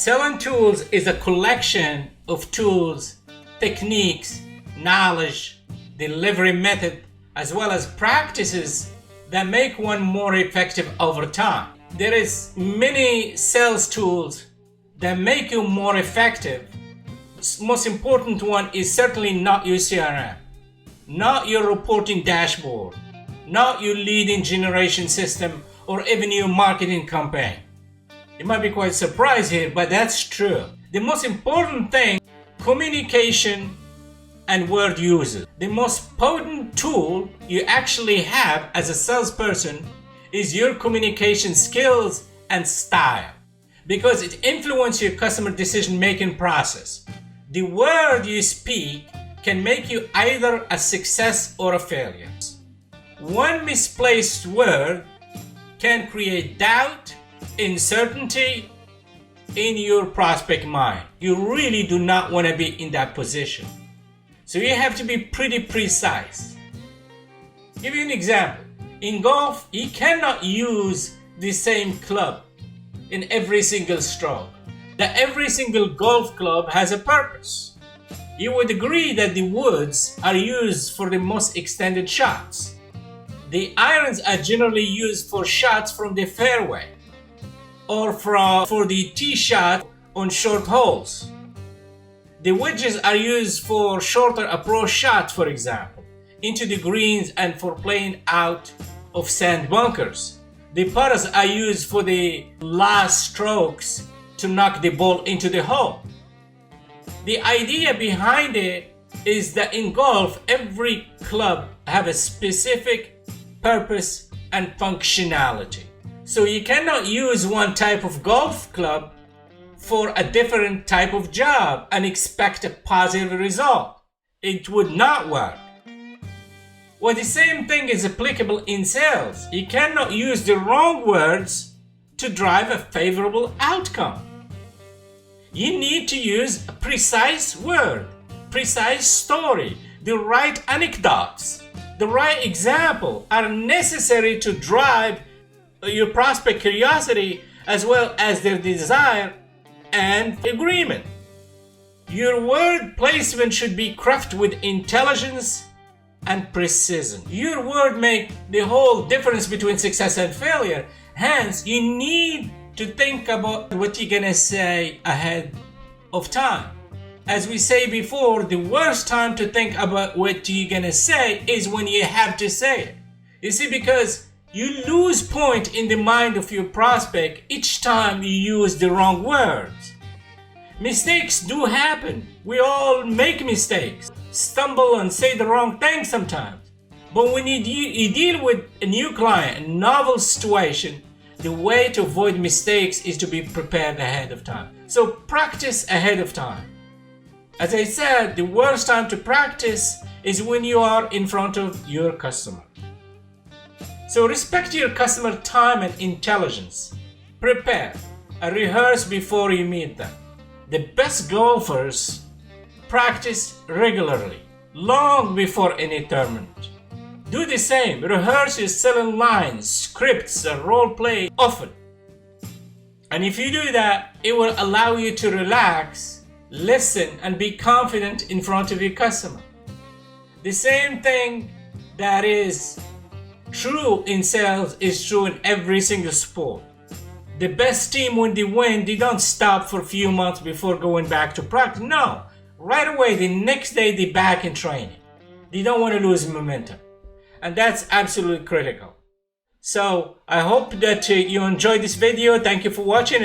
Selling tools is a collection of tools, techniques, knowledge, delivery method, as well as practices that make one more effective over time. There is many sales tools that make you more effective. Most important one is certainly not your CRM, not your reporting dashboard, not your lead generation system, or even your marketing campaign. You might be quite surprised here, but that's true. The most important thing, communication and word usage. The most potent tool you actually have as a salesperson is your communication skills and style, because it influences your customer decision-making process. The word you speak can make you either a success or a failure. One misplaced word can create doubt, uncertainty in your prospect mind. You really do not want to be in that position. So you have to be pretty precise. Give you an example. In golf, you cannot use the same club in every single stroke. That every single golf club has a purpose. You would agree that the woods are used for the most extended shots. The irons are generally used for shots from the fairway or for the tee shot on short holes. The wedges are used for shorter approach shots, for example, into the greens and for playing out of sand bunkers. The putters are used for the last strokes to knock the ball into the hole. The idea behind it is that in golf, every club have a specific purpose and functionality. So you cannot use one type of golf club for a different type of job and expect a positive result. It would not work. Well, the same thing is applicable in sales. You cannot use the wrong words to drive a favorable outcome. You need to use a precise word, precise story, the right anecdotes, the right example are necessary to drive your prospect curiosity as well as their desire and agreement. Your word placement should be crafted with intelligence and precision. Your word makes the whole difference between success and failure. Hence, you need to think about what you're gonna say ahead of time. As we say before, the worst time to think about what you're gonna say is when you have to say it. You see, because you lose point in the mind of your prospect each time you use the wrong words. Mistakes do happen. We all make mistakes, stumble and say the wrong thing sometimes. But when you deal with a new client, a novel situation, the way to avoid mistakes is to be prepared ahead of time. So practice ahead of time. As I said, the worst time to practice is when you are in front of your customer. So respect your customer time and intelligence. Prepare and rehearse before you meet them. The best golfers practice regularly, long before any tournament. Do the same. Rehearse your selling lines, scripts, and role play often. And if you do that, it will allow you to relax, listen, and be confident in front of your customer. The same thing that is true in sales is true in every single sport. The best team, when they win, they don't stop for a few months before going back to practice. No, right away, the next day they're back in training. They don't want to lose momentum. And that's absolutely critical. So I hope that you enjoyed this video. Thank you for watching.